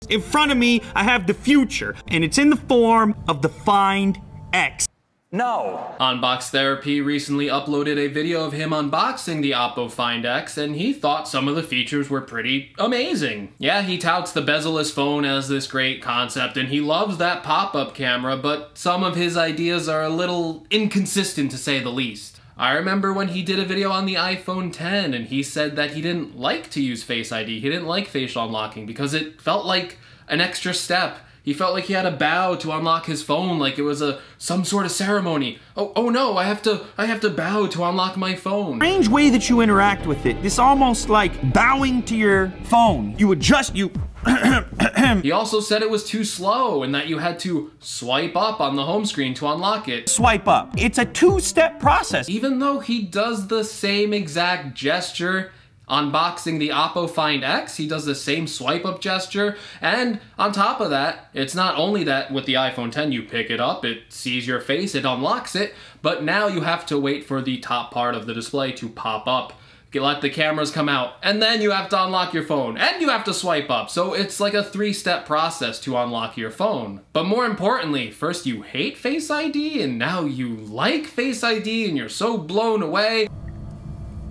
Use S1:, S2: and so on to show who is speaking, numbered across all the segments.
S1: In front of me, I have the future, and it's in the form of the Find X.
S2: No.
S3: Unbox Therapy recently uploaded a video of him unboxing the Oppo Find X, and he thought some of the features were pretty amazing. Yeah, he touts the bezel-less phone as this great concept, and he loves that pop-up camera, but some of his ideas are a little inconsistent to say the least. I remember when he did a video on the iPhone X, and he said that he didn't like to use Face ID, he didn't like facial unlocking, because it felt like an extra step. He felt like he had to bow to unlock his phone, like it was some sort of ceremony. Oh no, I have to bow to unlock my phone.
S1: Strange way that you interact with it. This almost like bowing to your phone. You adjust, you...
S3: He also said it was too slow and that you had to swipe up on the home screen to unlock it.
S1: Swipe up. It's a two-step process.
S3: Even though he does the same exact gesture unboxing the Oppo Find X, he does the same swipe up gesture, and on top of that, it's not only that with the iPhone X you pick it up, it sees your face, it unlocks it, but now you have to wait for the top part of the display to pop up. You let the cameras come out, and then you have to unlock your phone, and you have to swipe up, so it's like a three-step process to unlock your phone. But more importantly, first you hate Face ID, and now you like Face ID, and you're so blown away.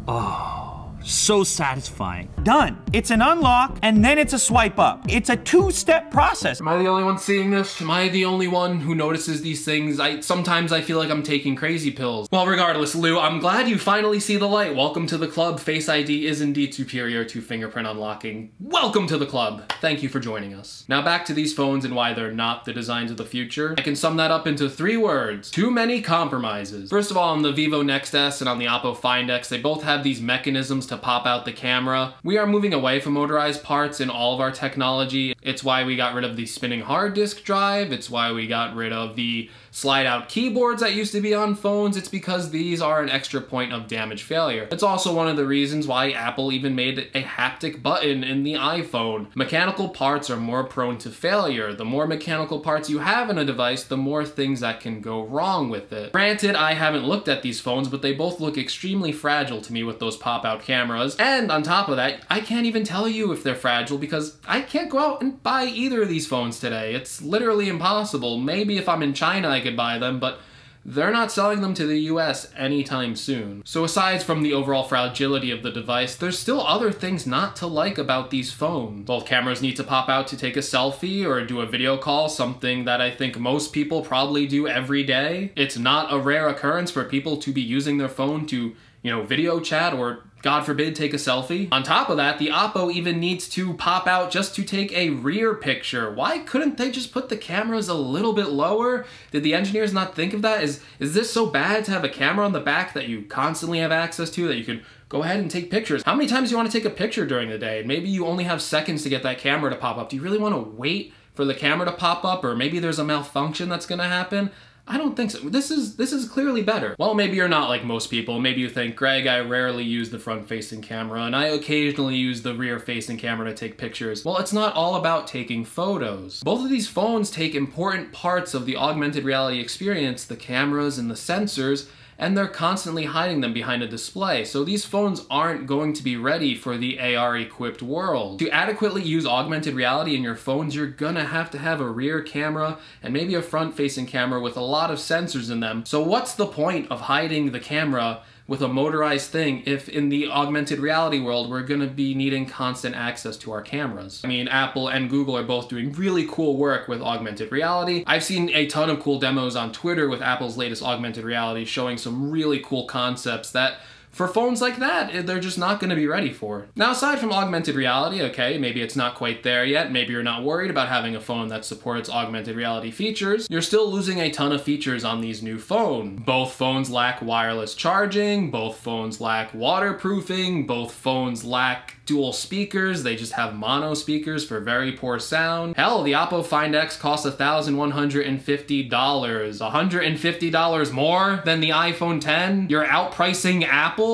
S1: Oh. So satisfying. Done. It's an unlock, and then it's a swipe up. It's a two-step process.
S3: Am I the only one seeing this? Am I the only one who notices these things? Sometimes I feel like I'm taking crazy pills. Well, regardless, Lou, I'm glad you finally see the light. Welcome to the club. Face ID is indeed superior to fingerprint unlocking. Welcome to the club. Thank you for joining us. Now back to these phones and why they're not the designs of the future. I can sum that up into 3 words. Too many compromises. First of all, on the Vivo NEX S and on the Oppo Find X, they both have these mechanisms to pop out the camera. We are moving away from motorized parts in all of our technology. It's why we got rid of the spinning hard disk drive. It's why we got rid of the slide out keyboards that used to be on phones. It's because these are an extra point of damage failure. It's also one of the reasons why Apple even made a haptic button in the iPhone. Mechanical parts are more prone to failure. The more mechanical parts you have in a device, the more things that can go wrong with it. Granted, I haven't looked at these phones, but they both look extremely fragile to me with those pop-out cameras. And on top of that, I can't even tell you if they're fragile because I can't go out and buy either of these phones today. It's literally impossible. Maybe if I'm in China, I could buy them, but they're not selling them to the US anytime soon. So aside from the overall fragility of the device, there's still other things not to like about these phones. Both cameras need to pop out to take a selfie or do a video call, something that I think most people probably do every day. It's not a rare occurrence for people to be using their phone to, video chat or, God forbid, take a selfie. On top of that, the Oppo even needs to pop out just to take a rear picture. Why couldn't they just put the cameras a little bit lower? Did the engineers not think of that? Is this so bad to have a camera on the back that you constantly have access to, that you can go ahead and take pictures? How many times do you want to take a picture during the day? Maybe you only have seconds to get that camera to pop up. Do you really want to wait for the camera to pop up? Or maybe there's a malfunction that's gonna happen? I don't think so. This is clearly better. Well, maybe you're not like most people. Maybe you think, Greg, I rarely use the front-facing camera, and I occasionally use the rear-facing camera to take pictures. Well, it's not all about taking photos. Both of these phones take important parts of the augmented reality experience, the cameras and the sensors, and they're constantly hiding them behind a display. So these phones aren't going to be ready for the AR-equipped world. To adequately use augmented reality in your phones, you're gonna have to have a rear camera and maybe a front-facing camera with a lot of sensors in them. So what's the point of hiding the camera with a motorized thing if in the augmented reality world we're gonna be needing constant access to our cameras? I mean, Apple and Google are both doing really cool work with augmented reality. I've seen a ton of cool demos on Twitter with Apple's latest augmented reality showing some really cool concepts that for phones like that, they're just not gonna be ready for. Now, aside from augmented reality, okay, maybe it's not quite there yet, maybe you're not worried about having a phone that supports augmented reality features, you're still losing a ton of features on these new phones. Both phones lack wireless charging, both phones lack waterproofing, both phones lack dual speakers, they just have mono speakers for very poor sound. Hell, the Oppo Find X costs $1,150. $150 more than the iPhone X? You're outpricing Apple?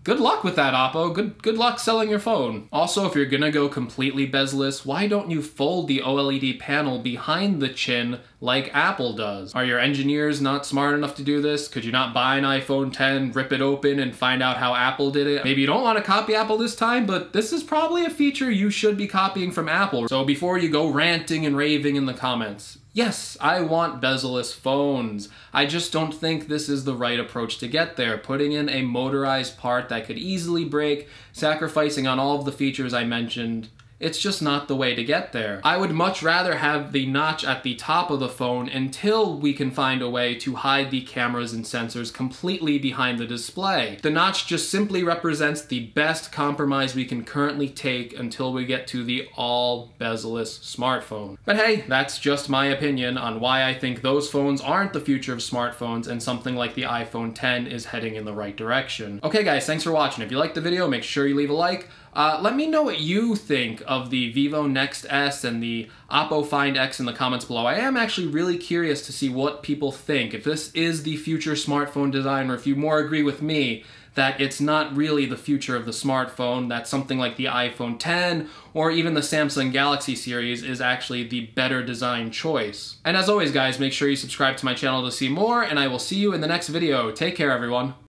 S3: Good luck with that, Oppo. Good luck selling your phone. Also, if you're gonna go completely bezel-less, why don't you fold the OLED panel behind the chin like Apple does? Are your engineers not smart enough to do this? Could you not buy an iPhone 10, rip it open, and find out how Apple did it? Maybe you don't want to copy Apple this time, but this is probably a feature you should be copying from Apple. So before you go ranting and raving in the comments, yes, I want bezel-less phones. I just don't think this is the right approach to get there. Putting in a motorized part that could easily break, sacrificing on all of the features I mentioned, it's just not the way to get there. I would much rather have the notch at the top of the phone until we can find a way to hide the cameras and sensors completely behind the display. The notch just simply represents the best compromise we can currently take until we get to the all bezel-less smartphone. But hey, that's just my opinion on why I think those phones aren't the future of smartphones and something like the iPhone 10 is heading in the right direction. Okay guys, thanks for watching. If you liked the video, make sure you leave a like. Let me know what you think of the Vivo NEX S and the Oppo Find X in the comments below. I am actually really curious to see what people think. If this is the future smartphone design, or if you more agree with me that it's not really the future of the smartphone, that something like the iPhone 10 or even the Samsung Galaxy series is actually the better design choice. And as always guys, make sure you subscribe to my channel to see more, and I will see you in the next video. Take care everyone.